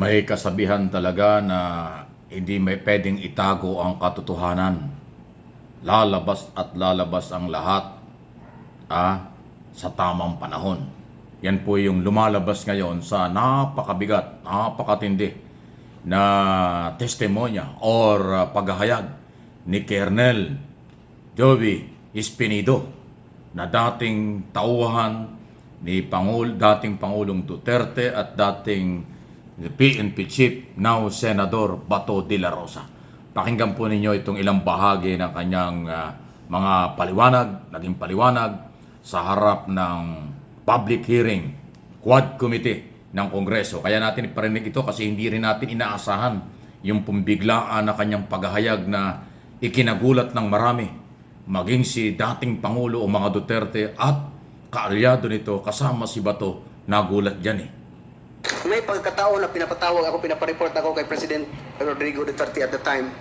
May kasabihan talaga na hindi may pwedeng itago ang katotohanan. Lalabas at lalabas ang lahat sa tamang panahon. Yan po yung lumalabas ngayon sa napakabigat, napakatindi na testimonya or paghahayag ni Colonel Joby Espinido na dating tauhan ni dating Pangulong Duterte at dating PNP Chief, now Senador Bato de la Rosa. Pakinggan po ninyo itong ilang bahagi ng kanyang mga naging paliwanag sa harap ng public hearing, Quad Committee ng Kongreso. Kaya natin iparinig ito kasi hindi rin natin inaasahan yung pumbiglaan na kanyang paghahayag na ikinagulat ng marami, maging si dating Pangulo o mga Duterte at kaalyado nito kasama si Bato, nagulat dyan eh. May pagkataon na pinapareport ako kay President Rodrigo Duterte at the time.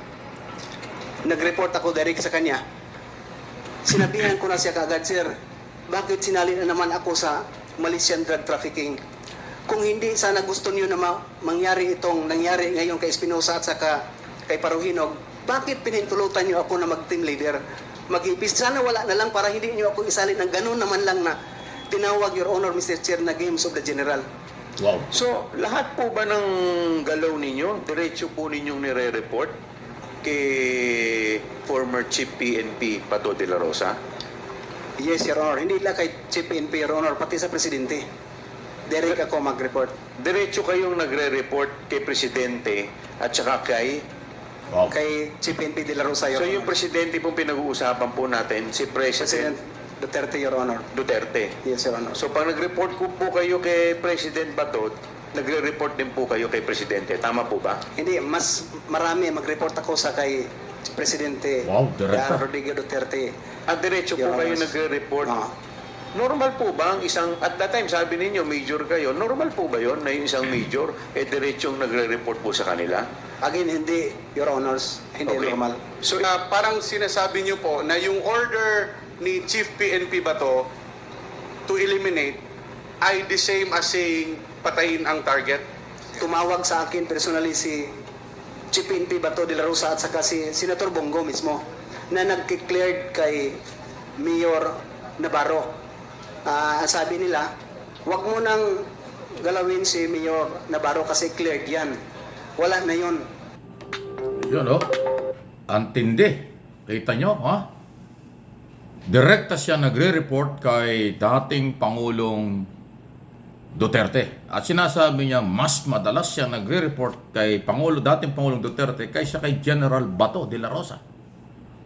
Nag-report ako direct sa kanya. Sinabihan ko na siya kaagad, sir, bakit sinali na naman ako sa Malaysian drug trafficking? Kung hindi sana gusto niyo na mangyari itong nangyari ngayon kay Espinosa at saka kay Paruhinog, bakit pinahintulutan niyo ako na mag-team leader? Mag-ibis, sana wala na lang para hindi niyo ako isali ng ganun naman lang na tinawag, Your Honor, Mr. Chair, na Games of the General. Wow. So, lahat po ba ng galaw ninyo, diretso po ninyong nire-report kay former Chief PNP Bato de la Rosa? Yes, Your Honor. Hindi lang kay Chief PNP, Your Honor, pati sa Presidente. Direct ako mag-report. Diretso kayong nagre-report kay Presidente at saka kay... Wow. Kay Chief PNP de la Rosa, Your So, Honor. yung Presidente pong pinag-uusapan po natin, si President President Duterte, Your Honor. Duterte. Yes, Your Honor. So, pag nag-report po kayo kay President Bato, nagre-report din po kayo kay Presidente. Tama po ba? Hindi, mas marami mag-report ako sa kay Presidente Wow, direkta. Rodrigo Duterte. At diretso po Your kayo Honor. nagre-report. Ah. Normal po ba ang isang, at that time sabi ninyo major kayo, normal po ba yon na yung isang major, diretsong nagre-report po sa kanila? Again, hindi, Your Honors. Hindi Okay. normal. So parang sinasabi niyo po na yung order ni Chief PNP Bato to eliminate ay the same as saying patayin ang target? Tumawag sa akin personally si Chief PNP Bato de la Rosa at saka si Senator Bongo mismo na nag-declared kay Mayor Navarro. Sabi nila, wag mo nang galawin si Mayor Navarro kasi cleared yan. Wala na yun. Yun o. Ang tindi. Kita nyo, ha? Direkta siya nagre-report kay dating Pangulong Duterte. At sinasabi niya, mas madalas siya nagre-report kay dating Pangulong Duterte kaysa kay General Bato de la Rosa.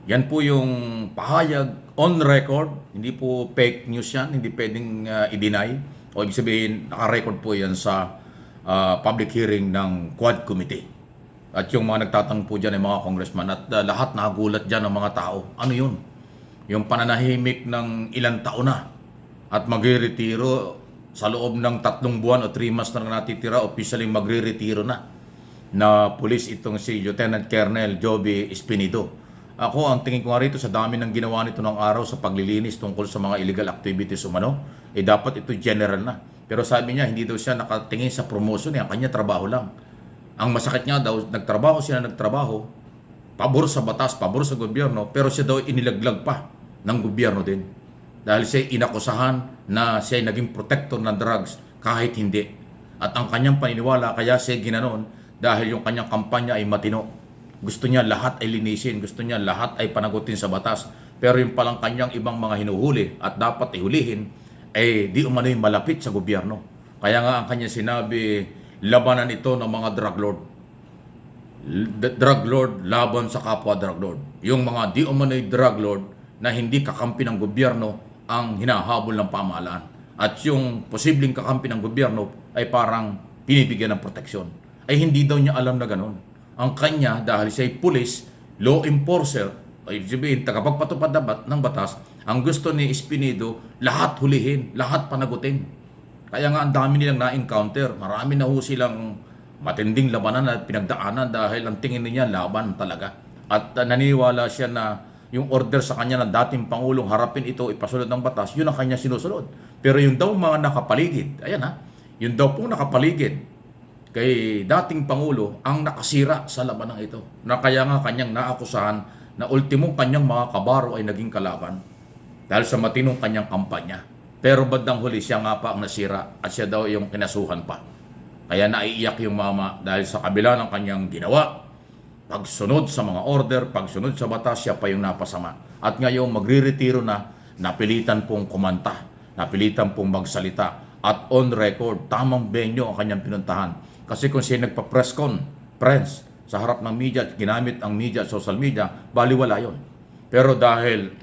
Yan po yung pahayag on record. Hindi po fake news yan. Hindi pwedeng i-deny. O ibig sabihin, naka-record po yan sa public hearing ng Quad Committee. At yung mga nagtatanong po dyan ay mga congressman at lahat nagulat dyan ng mga tao. Ano yun? Yung pananahimik ng ilang taon na at magre-retiro sa loob ng 3 buwan o 3 months na natitira, officially magre-retiro na pulis itong si Lieutenant Colonel Joby Espinido. Ako, ang tingin ko nga rito sa dami ng ginawa nito ng araw sa paglilinis tungkol sa mga illegal activities umano, dapat ito general na. Pero sabi niya, hindi daw siya nakatingin sa promotion, ang kanya trabaho lang. Ang masakit niya daw, nagtrabaho, pabor sa batas, pabor sa gobyerno, pero siya daw inilaglag pa ng gobyerno din. Dahil siya inakusahan na siya naging protector ng drugs kahit hindi. At ang kanyang paniniwala, kaya siya ginanon dahil yung kanyang kampanya ay matino. Gusto niya lahat ay linisin, gusto niya lahat ay panagutin sa batas. Pero yung palang kanyang ibang mga hinuhuli at dapat ihulihin, di umano'y malapit sa gobyerno. Kaya nga ang kanya sinabi, labanan ito ng mga drug lord. Drug lord laban sa kapwa drug lord. Yung mga di umano'y drug lord na hindi kakampi ng gobyerno ang hinahabol ng pamahalaan. At yung posibleng kakampi ng gobyerno ay parang pinibigyan ng proteksyon. Ay hindi daw niya alam na ganun. Ang kanya, dahil siya'y police, law enforcer, ay sabihin, tagapagpatupad ng batas, ang gusto ni Espinido, lahat hulihin, lahat panagutin. Kaya nga ang dami nilang na-encounter. Marami na ho silang matinding labanan at pinagdaanan dahil ang tingin niya laban talaga. At naniniwala siya na yung order sa kanya ng dating Pangulong harapin ito, ipasunod ng batas, yun ang kanya sinusunod. Pero yung daw mga nakapaligid, ayan ha, yung daw pong nakapaligid kay dating Pangulo ang nakasira sa labanang ito. Na kaya nga kanyang naakusahan na ultimong kanyang mga kabaro ay naging kalaban dahil sa matinong kanyang kampanya. Pero bandang huli siya nga pa ang nasira at siya daw yung kinasuhan pa. Kaya naiiyak yung mama dahil sa kabila ng kanyang ginawa, pagsunod sa mga order, pagsunod sa batas, siya pa yung napasama. At ngayon magre-retiro na, napilitan pong kumanta, napilitan pong magsalita. At on record, tamang venue ang kanyang pinuntahan. Kasi kung siya nagpa-press conference sa harap ng media at ginamit ang media at social media, baliwala yun. Pero dahil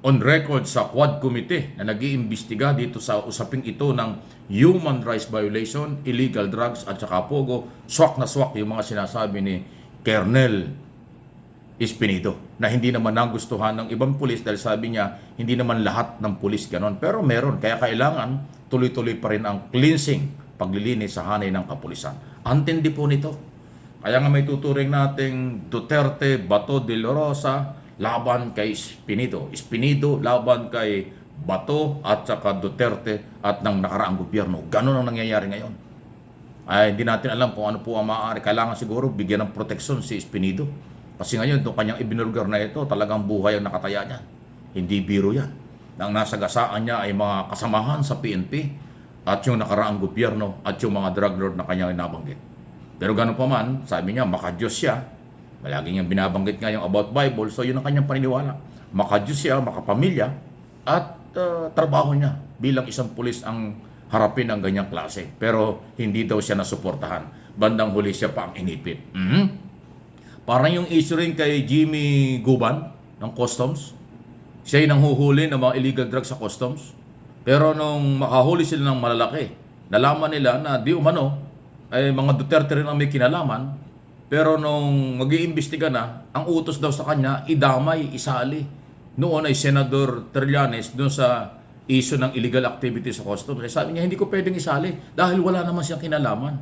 on record sa Quad Committee na nag-iimbestiga dito sa usaping ito ng human rights violation, illegal drugs at saka pogo, swak na swak yung mga sinasabi ni Colonel Espinido na hindi naman nagustuhan ng ibang pulis dahil sabi niya hindi naman lahat ng pulis ganon. Pero meron, kaya kailangan tuloy-tuloy pa rin ang cleansing, paglilinis sa hanay ng kapulisan. Antindi po nito. Kaya nga may tuturing nating Duterte, Bato de la Rosa, laban kay Espinido. Espinido laban kay Bato at saka Duterte at ng nakaraang gobyerno. Ganon ang nangyayari ngayon. Ay hindi natin alam kung ano po ang maaari. Kailangan siguro bigyan ng proteksyon si Espinido. Kasi ngayon itong kanyang ibinulgar na ito, talagang buhay ang nakataya niya. Hindi biro yan. Ang nasa gasaan niya ay mga kasamahan sa PNP at yung nakaraang gobyerno at yung mga drug lord na kanyang nabanggit. Pero gano'n pa man, sabi niya, makadiyos siya. Malagi niyang binabanggit nga yung about Bible, so yun ang kanyang paniniwala. Makadiyos siya, makapamilya, at trabaho niya bilang isang pulis ang harapin ang ganyang klase. Pero hindi daw siya nasuportahan. Bandang huli siya pa ang inipit. Parang yung issue rin kay Jimmy Guban ng Customs. Siya yung nanghuhuli ng mga illegal drugs sa Customs. Pero nung makahuli sila ng malalaki, nalaman nila na di umano, ay mga Duterte rin ang may kinalaman. Pero nung mag-iimbestiga na, ang utos daw sa kanya, idamay, isali. Noon ay Senador Trillanes doon sa issue ng illegal activity sa Customs. Sabi niya, hindi ko pwedeng isali dahil wala naman siyang kinalaman.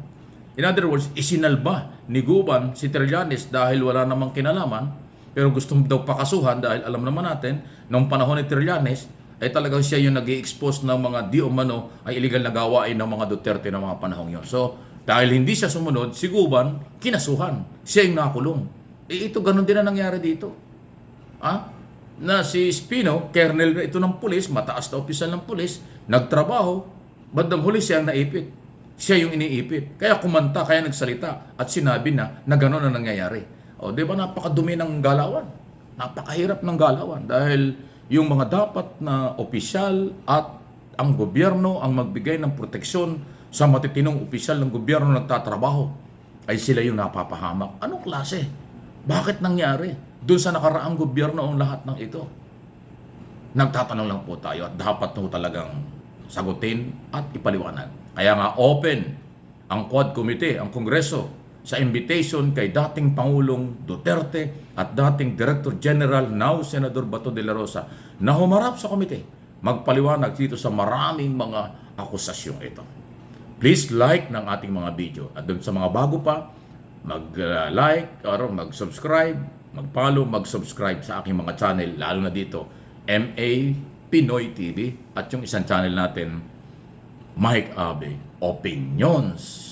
In other words, isinalba ni Guban si Trillanes dahil wala namang kinalaman, pero gusto daw pakasuhan dahil alam naman natin, noong panahon ni Trillanes, ay talagang siya yung nag-i-expose ng mga di umano ay illegal na gawain ng mga Duterte ng mga panahong yun. So, dahil hindi siya sumunod, si Guban, kinasuhan. Siya yung nakulong. Ito, ganun din ang nangyari dito. Na si Espino, kernel ito ng pulis, mataas na opisyal ng pulis, nagtrabaho, bandang huli siya ang naipit. Siya yung iniipit. Kaya kumanta, kaya nagsalita at sinabi na gano'n ang nangyayari. O, di ba napakadumi ng galawan? Napakahirap ng galawan dahil yung mga dapat na opisyal at ang gobyerno ang magbigay ng proteksyon sa matitinong opisyal ng gobyerno nagtatrabaho ay sila yung napapahamak. Anong klase? Bakit nangyari? Doon sa nakaraang gobyerno ang lahat ng ito. Nagtatanong lang po tayo at dapat po talagang sagutin at ipaliwanag. Kaya nga open ang Quad Committee, ang Kongreso, sa invitation kay dating Pangulong Duterte at dating Director General, now Senador Bato de la Rosa, na humarap sa komite, magpaliwanag dito sa maraming mga akusasyong ito. Please like ng ating mga video. At doon sa mga bago pa, mag-like or mag-subscribe, mag-follow, mag-subscribe sa aking mga channel, lalo na dito, MA Pinoy TV at yung isang channel natin, Mike Abe Opinions.